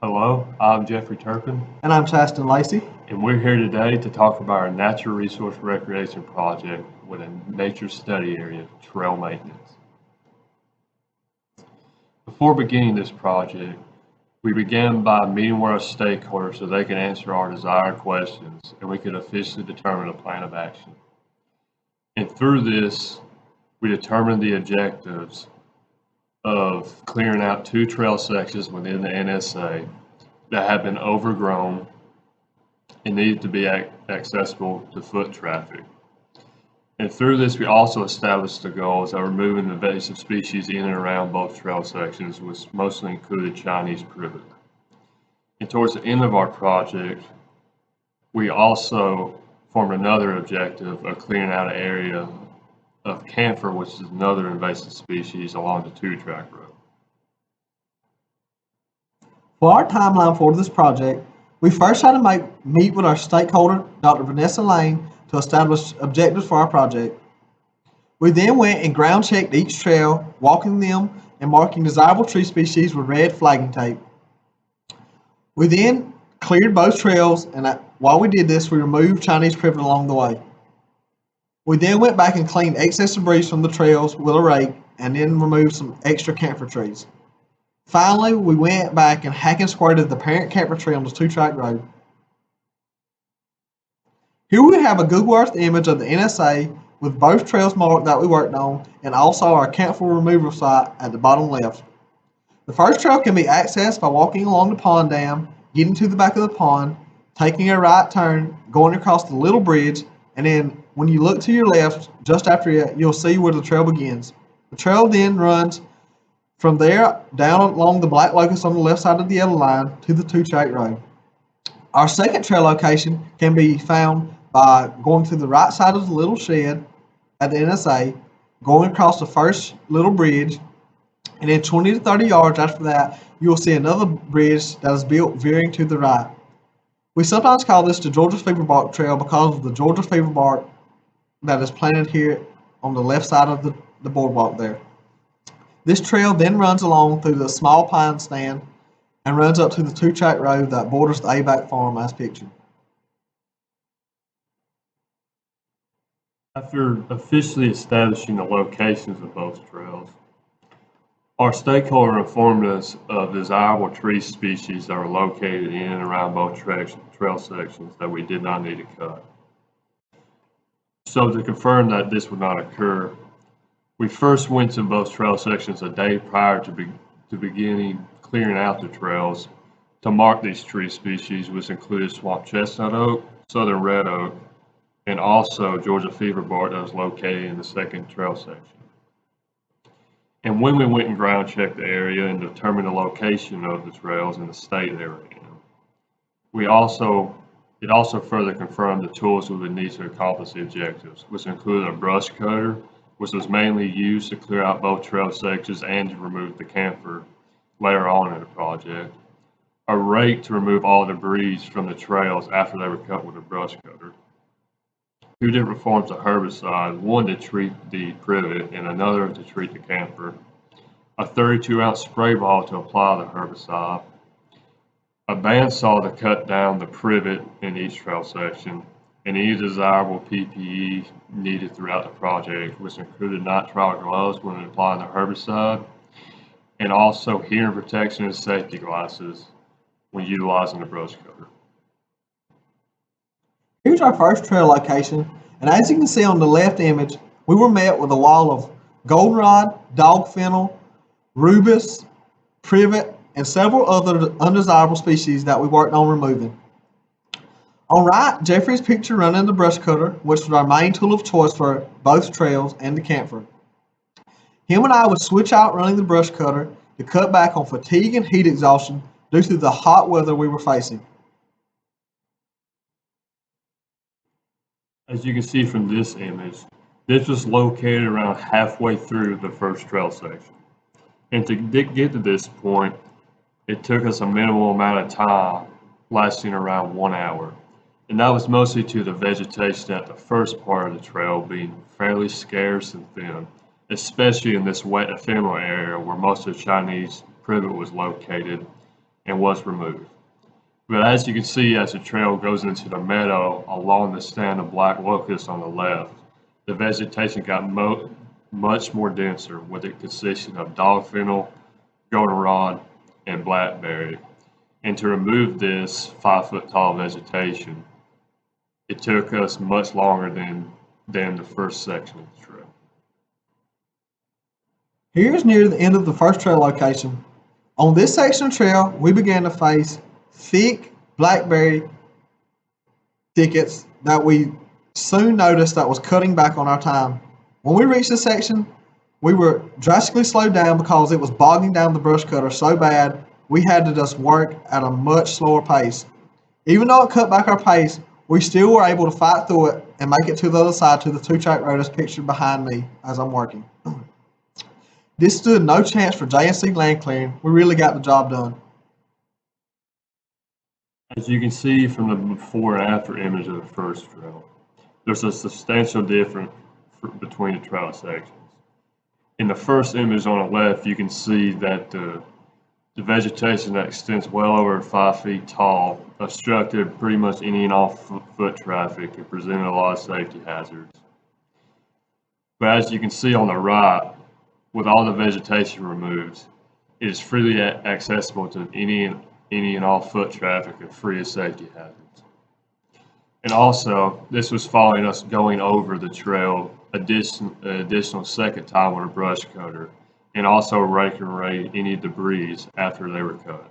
Hello, I'm Jeffrey Turpin, And I'm Chaston Lacey. and we're here today to talk about our natural resource recreation project with a nature study area, trail maintenance. Before beginning this project, we began by meeting with our stakeholders so they can answer our desired questions and we could officially determine a plan of action. And through this, we determined the objectives of clearing out two trail sections within the NSA that have been overgrown and needed to be accessible to foot traffic. And through this, we also established the goals of removing invasive species in and around both trail sections, which mostly included Chinese privet. And towards the end of our project, we also formed another objective of clearing out an area of camphor, which is another invasive species, along the two-track road. For our timeline for this project, we first had to meet with our stakeholder, Dr. Vanessa Lane, to establish objectives for our project. We then went and ground checked each trail, walking them and marking desirable tree species with red flagging tape. We then cleared both trails, and while we did this, we removed Chinese privet along the way. We then went back and cleaned excess debris from the trails with a rake and then removed some extra camphor trees. Finally, we went back and hack and squirted the parent camphor tree on the two-track road. Here we have a Google Earth image of the NSA with both trails marked that we worked on and also our camphor removal site at the bottom left. The first trail can be accessed by walking along the pond dam, getting to the back of the pond, taking a right turn, going across the little bridge, and then when you look to your left, just after it, you'll see where the trail begins. The trail then runs from there down along the black locust on the left side of the yellow line to the two-track road. Our second trail location can be found by going to the right side of the little shed at the NSA, going across the first little bridge, and then 20 to 30 yards after that, you will see another bridge that is built veering to the right. We sometimes call this the Georgia Feverbark Trail because of the Georgia Feverbark that is planted here on the left side of the boardwalk there. This trail then runs along through the small pine stand and runs up to the two-track road that borders the ABAC farm as pictured. After officially establishing the locations of both trails, our stakeholder informed us of desirable tree species that are located in and around both trail sections that we did not need to cut. So to confirm that this would not occur, we first went to both trail sections a day prior to beginning clearing out the trails to mark these tree species, which included swamp chestnut oak, southern red oak, and also Georgia feverbark that was located in the second trail section. And when we went and ground checked the area and determined the location of the trails and the state they were in, it also further confirmed the tools we would need to accomplish the objectives, which included a brush cutter, which was mainly used to clear out both trail sections and to remove the camphor later on in the project, a rake to remove all debris from the trails after they were cut with a brush cutter, two different forms of herbicide, one to treat the privet and another to treat the camphor, a 32-ounce spray ball to apply the herbicide, a bandsaw to cut down the privet in each trail section, and any desirable PPE needed throughout the project, which included nitrile gloves when applying the herbicide, and also hearing protection and safety glasses when utilizing the brush cutter. Here's our first trail location, and as you can see on the left image, we were met with a wall of goldenrod, dog fennel, rubus, privet, and several other undesirable species that we worked on removing. On right, Jeffrey's picture running the brush cutter, which was our main tool of choice for both trails and the camphor. Him and I would switch out running the brush cutter to cut back on fatigue and heat exhaustion due to the hot weather we were facing. As you can see from this image, this was located around halfway through the first trail section. And to get to this point, it took us a minimal amount of time, lasting around 1 hour. And that was mostly due to the vegetation at the first part of the trail being fairly scarce and thin, especially in this wet ephemeral area where most of the Chinese privet was located, and was removed. But as you can see, as the trail goes into the meadow along the stand of black locust on the left, the vegetation got much more denser, with it consisting of dog fennel, goldenrod, and blackberry. And to remove this 5-foot tall vegetation, it took us much longer than the first section of the trail. Here's near the end of the first trail location. On this section of trail, we began to face thick blackberry thickets that we soon noticed that was cutting back on our time. When we reached this section, we were drastically slowed down because it was bogging down the brush cutter so bad we had to just work at a much slower pace. Even though it cut back our pace, we still were able to fight through it and make it to the other side to the 2-track road as pictured behind me as I'm working. This stood no chance for J&C land clearing. We really got the job done. As you can see from the before and after image of the first trail, there's a substantial difference between the trail sections. In the first image on the left, you can see that the vegetation that extends well over 5 feet tall obstructed pretty much any and all foot traffic and presented a lot of safety hazards. But as you can see on the right, with all the vegetation removed, it is freely accessible to any and all foot traffic and free of safety hazards. And also, this was following us going over the trail additional second time with a brush cutter, and also rake and rake any debris after they were cut.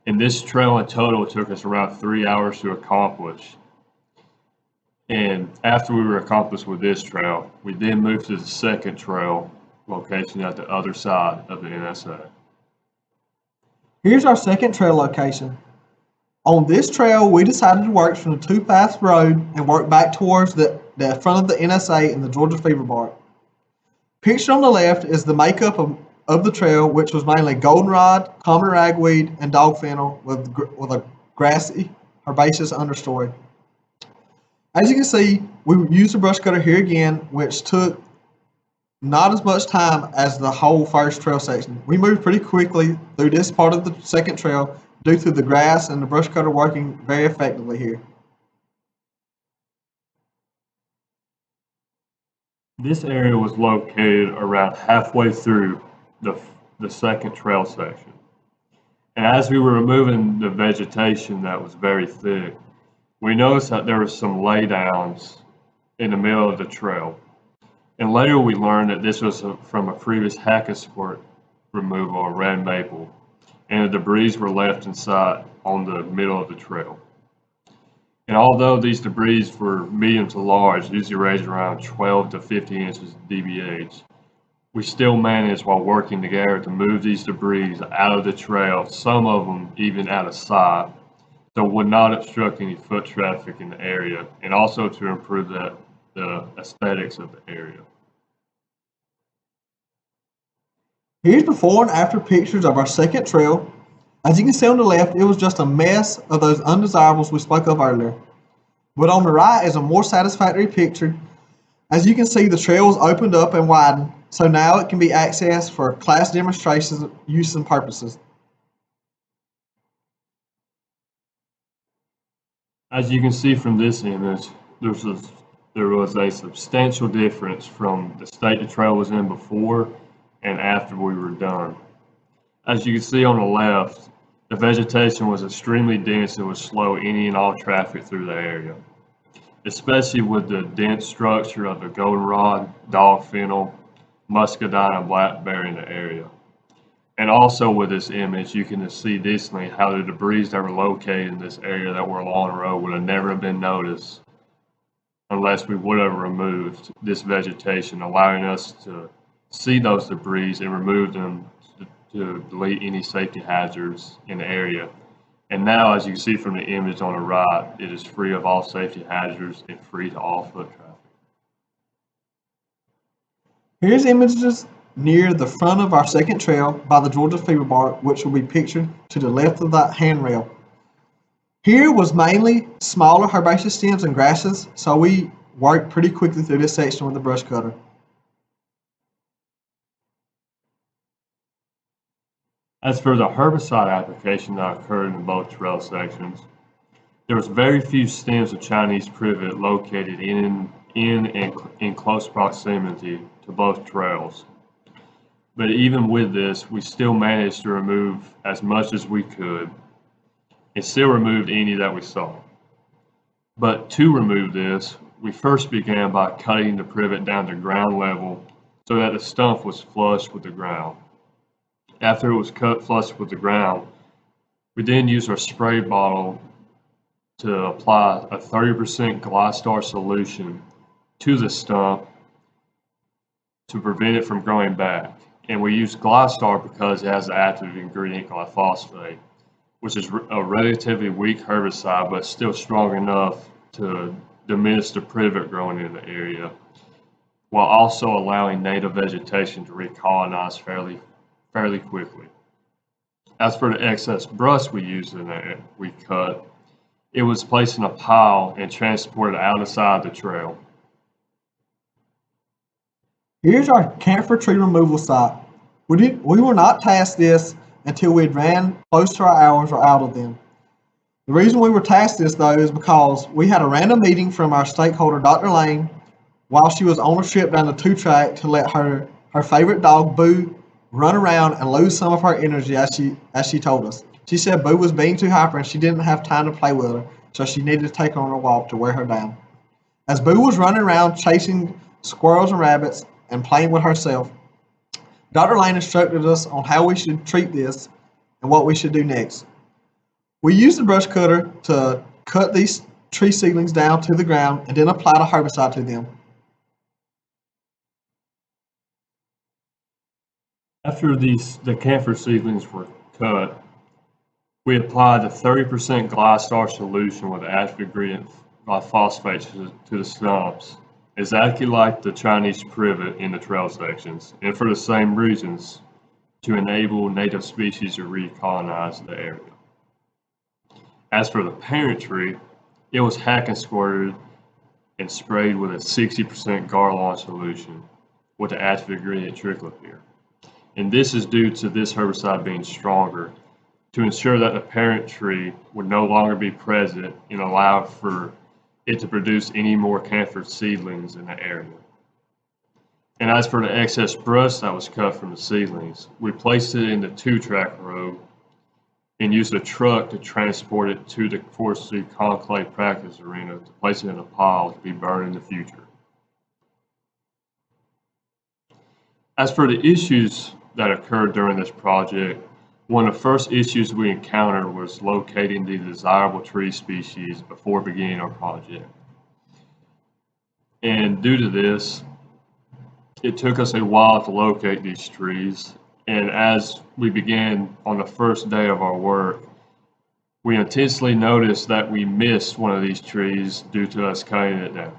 And this trail in total took us around 3 hours to accomplish. And after we were accomplished with this trail, we then moved to the second trail location at the other side of the NSA. Here's our second trail location. On this trail, we decided to work from the 2-path road and work back towards the front of the NSA and the Georgia fever bark. Pictured on the left is the makeup of the trail, which was mainly goldenrod, common ragweed, and dog fennel with a grassy, herbaceous understory. As you can see, we used a brush cutter here again, which took not as much time as the whole first trail section. We moved pretty quickly through this part of the second trail due to the grass and the brush cutter working very effectively here. This area was located around halfway through the second trail section. And as we were removing the vegetation that was very thick, we noticed that there were some laydowns in the middle of the trail. And later we learned that this was from a previous hackasport removal of red maple, and the debris were left inside on the middle of the trail. And although these debris were medium to large, usually ranging around 12 to 50 inches DBH, we still managed while working together to move these debris out of the trail, some of them even out of sight, so would not obstruct any foot traffic in the area, and also to improve the aesthetics of the area. Here's before and after pictures of our second trail. As you can see on the left, it was just a mess of those undesirables we spoke of earlier. But on the right is a more satisfactory picture. As you can see, the trail was opened up and widened, so now it can be accessed for class demonstrations, use and purposes. As you can see from this image, there was a substantial difference from the state the trail was in before and after we were done. As you can see on the left, the vegetation was extremely dense and would slow any and all traffic through the area, especially with the dense structure of the goldenrod, dog fennel, muscadine, and blackberry in the area. And also with this image, you can see distantly how the debris that were located in this area that were along the road would have never been noticed unless we would have removed this vegetation, allowing us to see those debris and remove them to delete any safety hazards in the area. And now, as you can see from the image on the right, it is free of all safety hazards and free to all foot traffic. Here's images near the front of our second trail by the Georgia fever bark, which will be pictured to the left of that handrail. Here was mainly smaller herbaceous stems and grasses, so we worked pretty quickly through this section with the brush cutter. As for the herbicide application that occurred in both trail sections, there was very few stems of Chinese privet located in close proximity to both trails. But even with this, we still managed to remove as much as we could and still removed any that we saw. But to remove this, we first began by cutting the privet down to ground level so that the stump was flush with the ground. After it was cut flush with the ground, we then used our spray bottle to apply a 30% Glystar solution to the stump to prevent it from growing back. And we use Glystar because it has the active ingredient glyphosate, which is a relatively weak herbicide, but still strong enough to diminish the privet growing in the area, while also allowing native vegetation to recolonize fairly quickly. As for the excess brush we used in that we cut, it was placed in a pile and transported out of the trail. Here's our camphor tree removal site. We were not tasked this until we had ran close to our hours or out of them. The reason we were tasked this though is because we had a random meeting from our stakeholder, Dr. Lane, while she was on a trip down the 2-track to let her favorite dog, Boo, run around and lose some of her energy as she told us. She said Boo was being too hyper and she didn't have time to play with her, so she needed to take her on a walk to wear her down. As Boo was running around chasing squirrels and rabbits and playing with herself, Dr. Lane instructed us on how we should treat this and what we should do next. We used the brush cutter to cut these tree seedlings down to the ground and then apply the herbicide to them. After the camphor seedlings were cut, we applied the 30% Glystar solution with active ingredient glyphosate to the stumps, exactly like the Chinese privet in the trail sections, and for the same reasons, to enable native species to recolonize the area. As for the parent tree, it was hack and squirted and sprayed with a 60% Garlon solution with the active ingredient triclopyr. And this is due to this herbicide being stronger to ensure that the parent tree would no longer be present and allow for it to produce any more camphor seedlings in the area. And as for the excess brush that was cut from the seedlings, we placed it in the 2-track road and used a truck to transport it to the forestry conclave practice arena to place it in a pile to be burned in the future. As for the issues that occurred during this project, one of the first issues we encountered was locating the desirable tree species before beginning our project. And due to this, it took us a while to locate these trees, and as we began on the first day of our work, we intensely noticed that we missed one of these trees due to us cutting it down.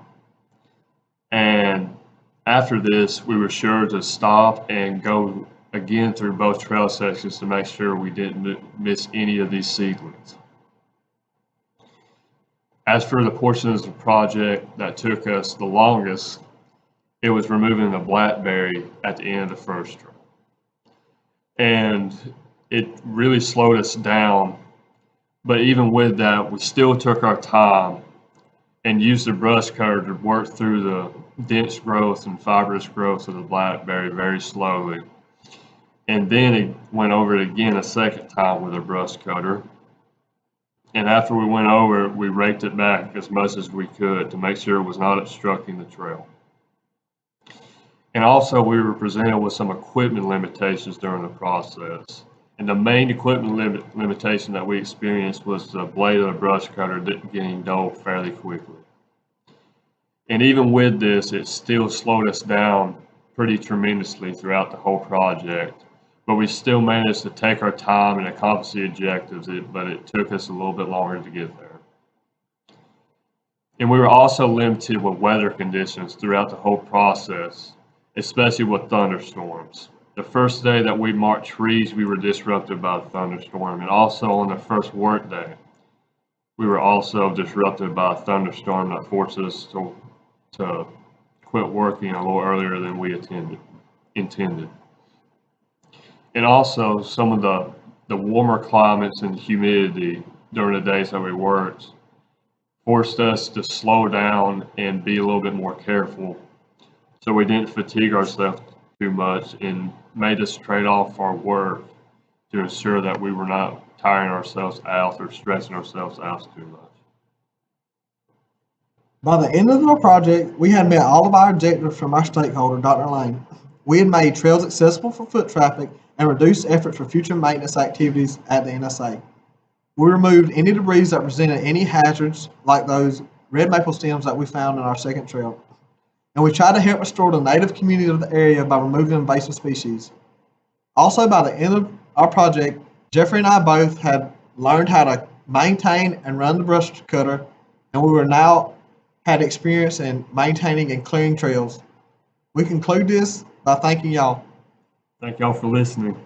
And after this, we were sure to stop and go again through both trail sections to make sure we didn't miss any of these seedlings. As for the portions of the project that took us the longest, it was removing the blackberry at the end of the first trail. And it really slowed us down, but even with that, we still took our time and used the brush cutter to work through the dense growth and fibrous growth of the blackberry very slowly. And then it went over it again a second time with a brush cutter. And after we went over it, we raked it back as much as we could to make sure it was not obstructing the trail. And also we were presented with some equipment limitations during the process. And the main equipment limitation that we experienced was the blade of the brush cutter getting dull fairly quickly. And even with this, it still slowed us down pretty tremendously throughout the whole project. But we still managed to take our time and accomplish the objectives, but it took us a little bit longer to get there. And we were also limited with weather conditions throughout the whole process, especially with thunderstorms. The first day that we marked trees, we were disrupted by a thunderstorm. And also on the first work day, we were also disrupted by a thunderstorm that forced us to quit working a little earlier than we intended. And also some of the warmer climates and humidity during the days that we worked forced us to slow down and be a little bit more careful so we didn't fatigue ourselves too much and made us trade off our work to ensure that we were not tiring ourselves out or stressing ourselves out too much. By the end of the project, we had met all of our objectives from our stakeholder, Dr. Lane. We had made trails accessible for foot traffic and reduced efforts for future maintenance activities at the NSA. We removed any debris that presented any hazards, like those red maple stems that we found in our second trail. And we tried to help restore the native community of the area by removing invasive species. Also, by the end of our project, Jeffrey and I both had learned how to maintain and run the brush cutter, and we were now had experience in maintaining and clearing trails. We conclude this by thanking y'all. Thank y'all for listening.